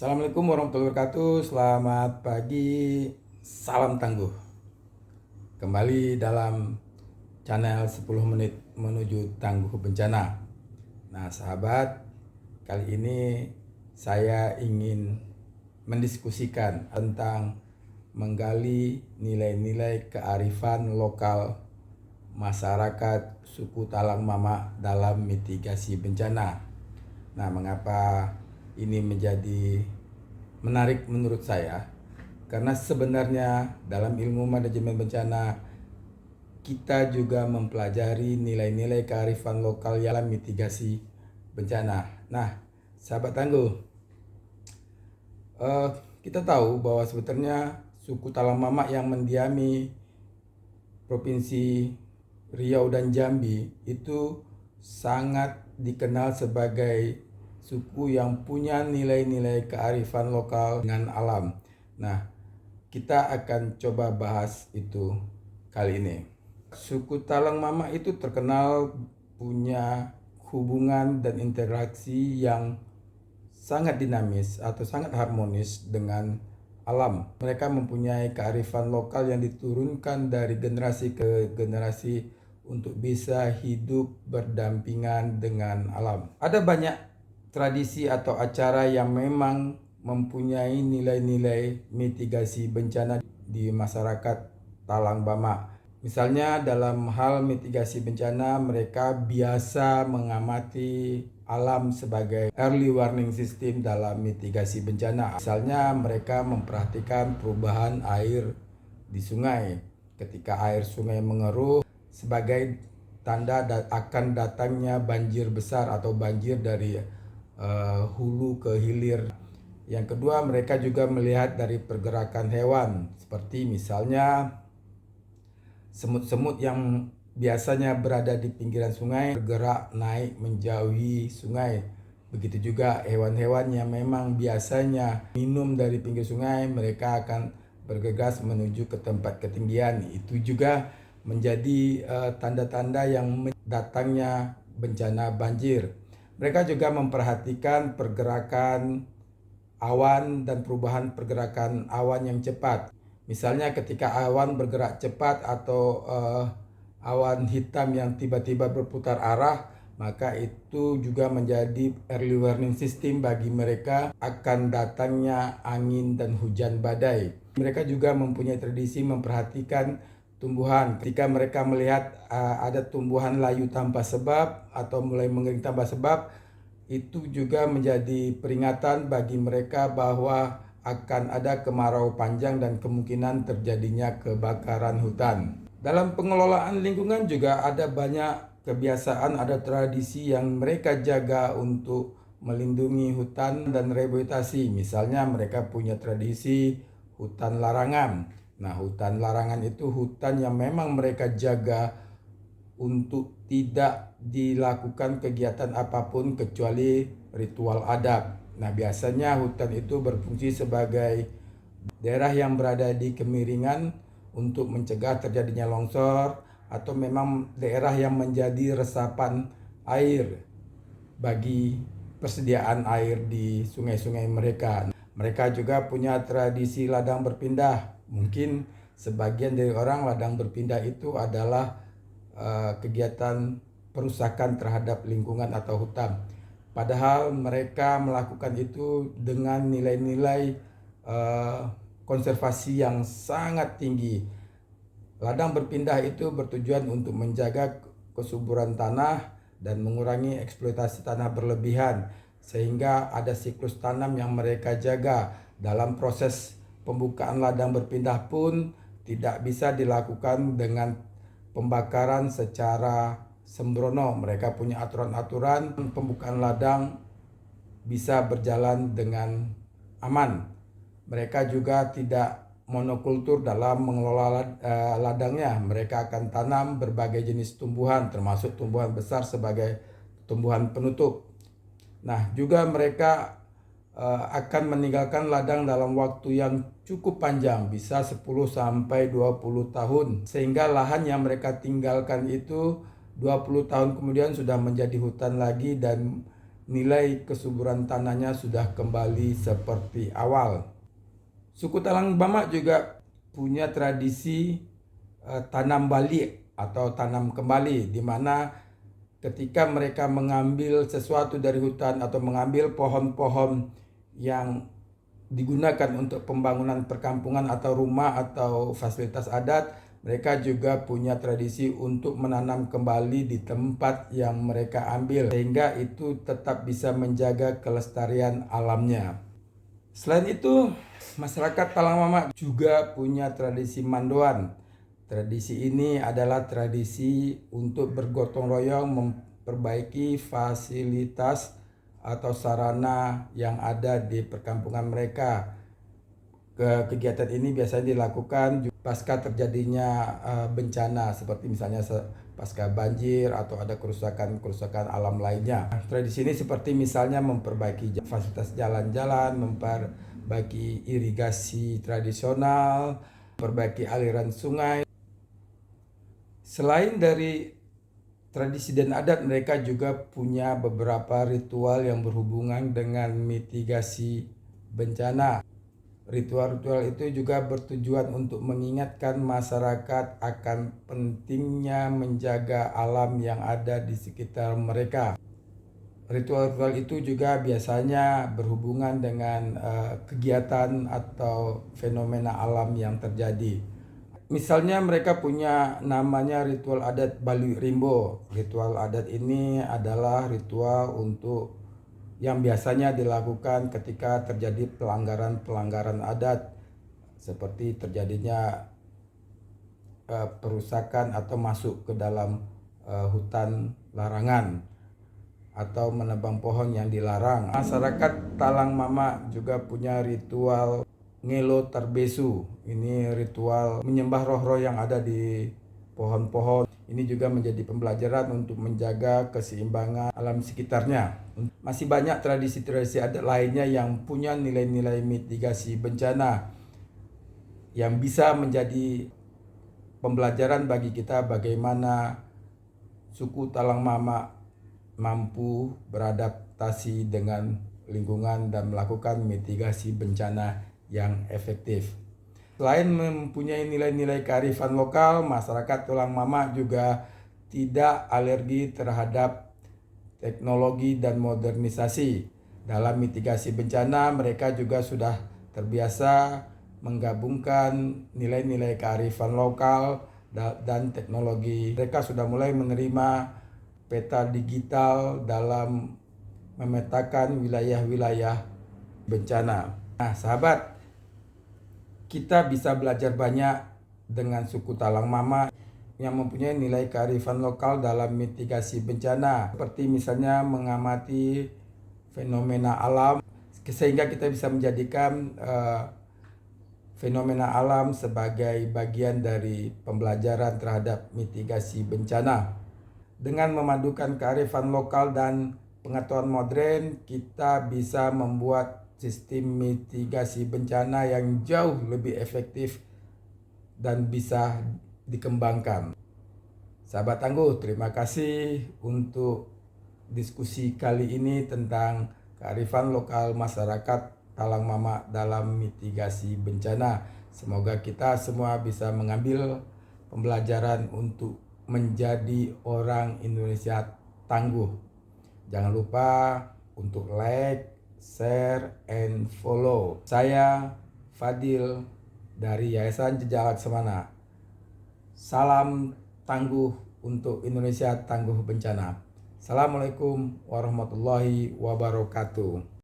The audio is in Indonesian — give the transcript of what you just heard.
Assalamualaikum warahmatullahi wabarakatuh. Selamat pagi, salam tangguh. Kembali dalam channel 10 menit menuju tangguh bencana. Nah, sahabat, kali ini saya ingin mendiskusikan tentang menggali nilai-nilai kearifan lokal masyarakat suku Talang Mama dalam mitigasi bencana. Nah, mengapa ini menjadi menarik menurut saya? Karena sebenarnya dalam ilmu manajemen bencana kita juga mempelajari nilai-nilai kearifan lokal dalam mitigasi bencana. Nah, sahabat tangguh, kita tahu bahwa sebetulnya suku Talang Mama yang mendiami Provinsi Riau dan Jambi itu sangat dikenal sebagai suku yang punya nilai-nilai kearifan lokal dengan alam. Nah, kita akan coba bahas itu kali ini. Suku Talang Mama itu terkenal punya hubungan dan interaksi yang sangat dinamis atau sangat harmonis dengan alam. Mereka mempunyai kearifan lokal yang diturunkan dari generasi ke generasi untuk bisa hidup berdampingan dengan alam. Ada banyak tradisi atau acara yang memang mempunyai nilai-nilai mitigasi bencana di masyarakat Talang Mama. Misalnya dalam hal mitigasi bencana, mereka biasa mengamati alam sebagai early warning system dalam mitigasi bencana. Misalnya mereka memperhatikan perubahan air di sungai. Ketika air sungai mengeruh sebagai tanda akan datangnya banjir besar atau banjir dari hulu ke hilir. Yang kedua, mereka juga melihat dari pergerakan hewan, seperti misalnya semut-semut yang biasanya berada di pinggiran sungai bergerak naik menjauhi sungai. Begitu juga hewan-hewan yang memang biasanya minum dari pinggir sungai, mereka akan bergegas menuju ke tempat ketinggian. Itu juga menjadi tanda-tanda yang datangnya bencana banjir. Mereka juga memperhatikan pergerakan awan dan perubahan pergerakan awan yang cepat. Misalnya ketika awan bergerak cepat atau awan hitam yang tiba-tiba berputar arah, maka itu juga menjadi early warning system bagi mereka akan datangnya angin dan hujan badai. Mereka juga mempunyai tradisi memperhatikan tumbuhan. Ketika mereka melihat ada tumbuhan layu tanpa sebab atau mulai mengering tanpa sebab, itu juga menjadi peringatan bagi mereka bahwa akan ada kemarau panjang dan kemungkinan terjadinya kebakaran hutan. Dalam pengelolaan lingkungan juga ada banyak kebiasaan, ada tradisi yang mereka jaga untuk melindungi hutan dan rehabilitasi. Misalnya mereka punya tradisi hutan larangan. Nah, hutan larangan itu hutan yang memang mereka jaga untuk tidak dilakukan kegiatan apapun kecuali ritual adat. Nah, biasanya hutan itu berfungsi sebagai daerah yang berada di kemiringan untuk mencegah terjadinya longsor atau memang daerah yang menjadi resapan air bagi persediaan air di sungai-sungai mereka. Mereka juga punya tradisi ladang berpindah. Mungkin sebagian dari orang ladang berpindah itu adalah kegiatan perusakan terhadap lingkungan atau hutan. Padahal mereka melakukan itu dengan nilai-nilai konservasi yang sangat tinggi. Ladang berpindah itu bertujuan untuk menjaga kesuburan tanah dan mengurangi eksploitasi tanah berlebihan, sehingga ada siklus tanam yang mereka jaga. Dalam proses pembukaan ladang berpindah pun tidak bisa dilakukan dengan pembakaran secara sembrono. Mereka punya aturan-aturan pembukaan ladang bisa berjalan dengan aman. Mereka juga tidak monokultur dalam mengelola ladangnya. Mereka akan tanam berbagai jenis tumbuhan, termasuk tumbuhan besar sebagai tumbuhan penutup. Nah, juga mereka akan meninggalkan ladang dalam waktu yang cukup panjang, bisa 10 sampai 20 tahun, sehingga lahan yang mereka tinggalkan itu 20 tahun kemudian sudah menjadi hutan lagi dan nilai kesuburan tanahnya sudah kembali seperti awal. Suku Talang Mama juga punya tradisi tanam balik atau tanam kembali, di mana ketika mereka mengambil sesuatu dari hutan atau mengambil pohon-pohon yang digunakan untuk pembangunan perkampungan atau rumah atau fasilitas adat, mereka juga punya tradisi untuk menanam kembali di tempat yang mereka ambil, sehingga itu tetap bisa menjaga kelestarian alamnya. Selain itu, masyarakat Talang Mama juga punya tradisi mandoan. Tradisi ini adalah tradisi untuk bergotong royong memperbaiki fasilitas atau sarana yang ada di perkampungan mereka. Kegiatan ini biasanya dilakukan pasca terjadinya bencana, seperti misalnya pasca banjir atau ada kerusakan alam lainnya. Tradisi ini seperti misalnya memperbaiki fasilitas jalan-jalan, memperbaiki irigasi tradisional, memperbaiki aliran sungai. Selain dari tradisi dan adat, mereka juga punya beberapa ritual yang berhubungan dengan mitigasi bencana. Ritual-ritual itu juga bertujuan untuk mengingatkan masyarakat akan pentingnya menjaga alam yang ada di sekitar mereka. Ritual-ritual itu juga biasanya berhubungan dengan kegiatan atau fenomena alam yang terjadi. Misalnya mereka punya namanya ritual adat Baluy Rimbo. Ritual adat ini adalah ritual untuk yang biasanya dilakukan ketika terjadi pelanggaran adat, seperti terjadinya perusakan atau masuk ke dalam hutan larangan atau menebang pohon yang dilarang. Masyarakat Talang Mama juga punya ritual Ngelo Tarbesu. Ini ritual menyembah roh-roh yang ada di pohon-pohon. Ini juga menjadi pembelajaran untuk menjaga keseimbangan alam sekitarnya. Masih banyak tradisi-tradisi adat lainnya yang punya nilai-nilai mitigasi bencana yang bisa menjadi pembelajaran bagi kita bagaimana suku Talang Mama mampu beradaptasi dengan lingkungan dan melakukan mitigasi bencana yang efektif. Selain mempunyai nilai-nilai kearifan lokal, masyarakat Talang Mama juga tidak alergi terhadap teknologi dan modernisasi. Dalam mitigasi bencana, mereka juga sudah terbiasa menggabungkan nilai-nilai kearifan lokal dan teknologi. Mereka sudah mulai menerima peta digital dalam memetakan wilayah-wilayah bencana. Nah, sahabat, kita bisa belajar banyak dengan suku Talang Mama yang mempunyai nilai kearifan lokal dalam mitigasi bencana, seperti misalnya mengamati fenomena alam, sehingga kita bisa menjadikan fenomena alam sebagai bagian dari pembelajaran terhadap mitigasi bencana. Dengan memadukan kearifan lokal dan pengetahuan modern, kita bisa membuat sistem mitigasi bencana yang jauh lebih efektif dan bisa dikembangkan. Sahabat Tangguh, terima kasih untuk diskusi kali ini tentang kearifan lokal masyarakat Talang Mama dalam mitigasi bencana. Semoga kita semua bisa mengambil pembelajaran untuk menjadi orang Indonesia tangguh. Jangan lupa untuk like, share, and follow. Saya Fadil dari Yayasan Jejak Laksamana. Salam tangguh untuk Indonesia tangguh bencana. Assalamualaikum warahmatullahi wabarakatuh.